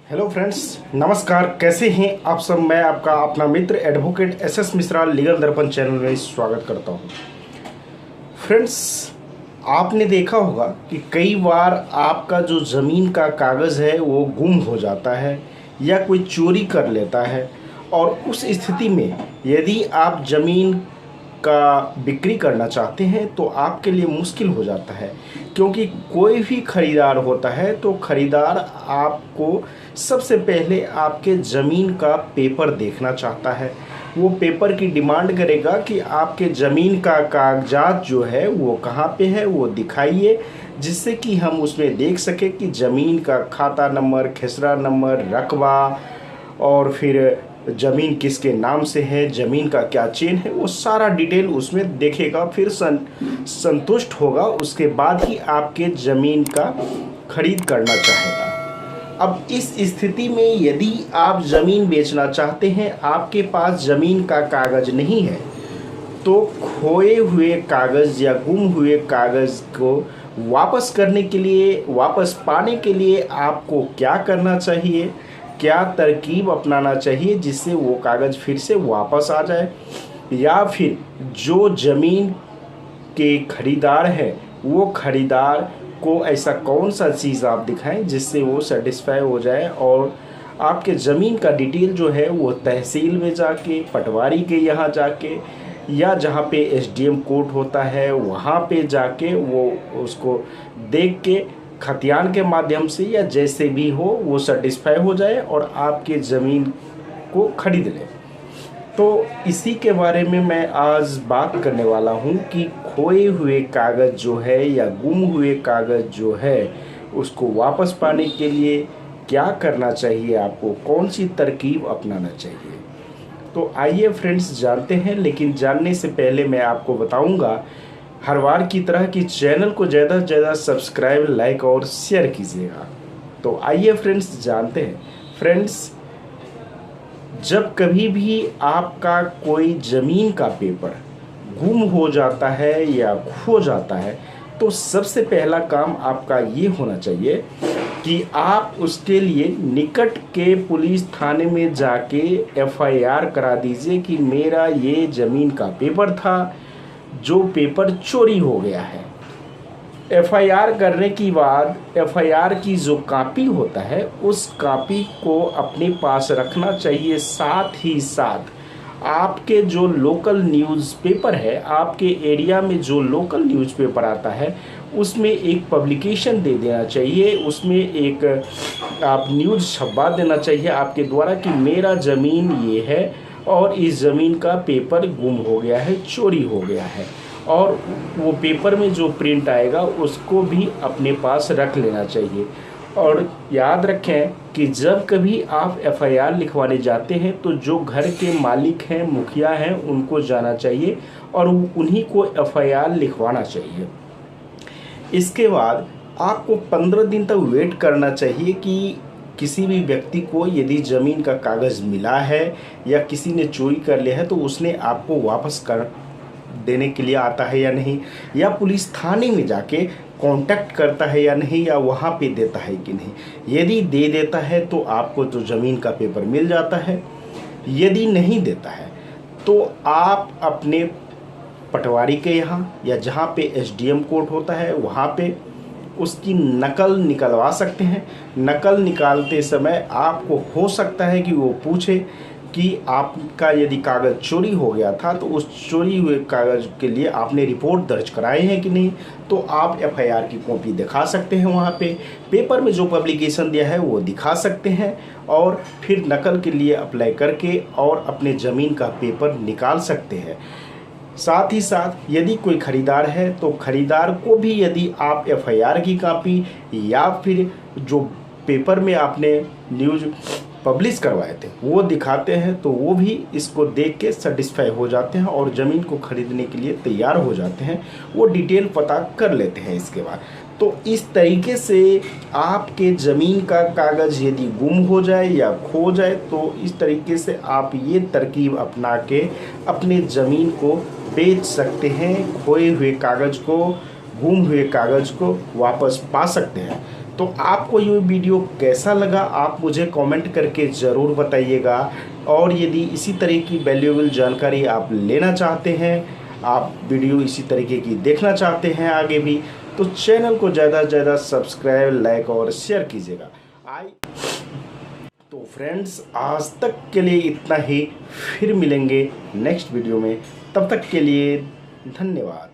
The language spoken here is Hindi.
हेलो फ्रेंड्स, नमस्कार। कैसे हैं आप सब। मैं आपका अपना मित्र एडवोकेट एस मिश्रा लीगल दर्पण चैनल में स्वागत करता हूं। फ्रेंड्स, आपने देखा होगा कि कई बार आपका जो ज़मीन का कागज़ है वो गुम हो जाता है या कोई चोरी कर लेता है, और उस स्थिति में यदि आप ज़मीन का बिक्री करना चाहते हैं तो आपके लिए मुश्किल हो जाता है, क्योंकि कोई भी ख़रीदार होता है तो ख़रीदार आपको सबसे पहले आपके ज़मीन का पेपर देखना चाहता है। वो पेपर की डिमांड करेगा कि आपके ज़मीन का कागजात जो है वो कहाँ पे है, वो दिखाइए, जिससे कि हम उसमें देख सकें कि ज़मीन का खाता नंबर, खसरा नंबर, रकबा, और फिर ज़मीन किसके नाम से है, ज़मीन का क्या चेन है, वो सारा डिटेल उसमें देखेगा। फिर संतुष्ट होगा, उसके बाद ही आपके ज़मीन का खरीद करना चाहेगा। अब इस स्थिति में यदि आप ज़मीन बेचना चाहते हैं, आपके पास ज़मीन का कागज़ नहीं है, तो खोए हुए कागज़ या गुम हुए कागज़ को वापस करने के लिए, वापस पाने के लिए आपको क्या करना चाहिए, क्या तरकीब अपनाना चाहिए जिससे वो कागज़ फिर से वापस आ जाए, या फिर जो ज़मीन के खरीदार हैं वो खरीदार को ऐसा कौन सा चीज़ आप दिखाएं जिससे वो सेटिस्फाई हो जाए और आपके ज़मीन का डिटेल जो है वो तहसील में जाके, पटवारी के यहाँ जाके, या जहाँ पे एसडीएम कोर्ट होता है वहाँ पे जाके वो उसको देख के खतियान के माध्यम से या जैसे भी हो वो सेटिस्फाई हो जाए और आपके ज़मीन को खरीद ले। तो इसी के बारे में मैं आज बात करने वाला हूँ कि खोए हुए कागज़ जो है या गुम हुए कागज़ जो है उसको वापस पाने के लिए क्या करना चाहिए, आपको कौन सी तरकीब अपनाना चाहिए। तो आइए फ्रेंड्स जानते हैं, लेकिन जानने से पहले मैं आपको बताऊंगा हर बार की तरह कि चैनल को ज़्यादा से ज़्यादा सब्सक्राइब, लाइक और शेयर कीजिएगा। तो आइए फ्रेंड्स जानते हैं। फ्रेंड्स, जब कभी भी आपका कोई ज़मीन का पेपर गुम हो जाता है या खो जाता है, तो सबसे पहला काम आपका ये होना चाहिए कि आप उसके लिए निकट के पुलिस थाने में जाके एफआईआर करा दीजिए कि मेरा ये ज़मीन का पेपर था जो पेपर चोरी हो गया है। एफआईआर करने के बाद एफआईआर की जो कॉपी होता है उस कॉपी को अपने पास रखना चाहिए। साथ ही साथ आपके जो लोकल न्यूज़पेपर है, आपके एरिया में जो लोकल न्यूज़पेपर आता है उसमें एक पब्लिकेशन दे देना चाहिए, उसमें एक आप न्यूज़ छपवा देना चाहिए आपके द्वारा कि मेरा ज़मीन ये है और इस ज़मीन का पेपर गुम हो गया है, चोरी हो गया है, और वो पेपर में जो प्रिंट आएगा उसको भी अपने पास रख लेना चाहिए। और याद रखें कि जब कभी आप एफआईआर लिखवाने जाते हैं तो जो घर के मालिक हैं, मुखिया हैं, उनको जाना चाहिए और उन्हीं को एफआईआर लिखवाना चाहिए। इसके बाद आपको 15 दिन तक वेट करना चाहिए कि किसी भी व्यक्ति को यदि ज़मीन का कागज़ मिला है या किसी ने चोरी कर लिया है तो उसने आपको वापस कर देने के लिए आता है या नहीं, या पुलिस थाने में जाके कांटेक्ट करता है या नहीं, या वहाँ पे देता है कि नहीं। यदि दे देता है तो आपको जो ज़मीन का पेपर मिल जाता है, यदि नहीं देता है तो आप अपने पटवारी के यहाँ या जहाँ पे एसडीएम कोर्ट होता है वहाँ पे उसकी नकल निकलवा सकते हैं। नकल निकालते समय आपको हो सकता है कि वो पूछे कि आपका यदि कागज़ चोरी हो गया था तो उस चोरी हुए कागज़ के लिए आपने रिपोर्ट दर्ज कराए हैं कि नहीं, तो आप एफआईआर की कॉपी दिखा सकते हैं। वहाँ पे पेपर में जो पब्लिकेशन दिया है वो दिखा सकते हैं और फिर नकल के लिए अप्लाई करके और अपने ज़मीन का पेपर निकाल सकते हैं। साथ ही साथ यदि कोई ख़रीदार है तो ख़रीदार को भी यदि आप एफआईआर की कॉपी या फिर जो पेपर में आपने न्यूज़ पब्लिश करवाए थे वो दिखाते हैं तो वो भी इसको देख के सेटिस्फाई हो जाते हैं और ज़मीन को ख़रीदने के लिए तैयार हो जाते हैं। वो डिटेल पता कर लेते हैं इसके बाद। तो इस तरीके से आपके ज़मीन का कागज़ यदि गुम हो जाए या खो जाए तो इस तरीके से आप ये तरकीब अपना के अपने ज़मीन को बेच सकते हैं, खोए हुए कागज़ को, गुम हुए कागज़ को वापस पा सकते हैं। तो आपको ये वीडियो कैसा लगा आप मुझे कमेंट करके ज़रूर बताइएगा। और यदि इसी तरह की वैल्यूएबल जानकारी आप लेना चाहते हैं, आप वीडियो इसी तरीके की देखना चाहते हैं आगे भी, तो चैनल को ज़्यादा से ज़्यादा सब्सक्राइब, लाइक और शेयर कीजिएगा। तो फ्रेंड्स, आज तक के लिए इतना ही। फिर मिलेंगे नेक्स्ट वीडियो में, तब तक के लिए धन्यवाद।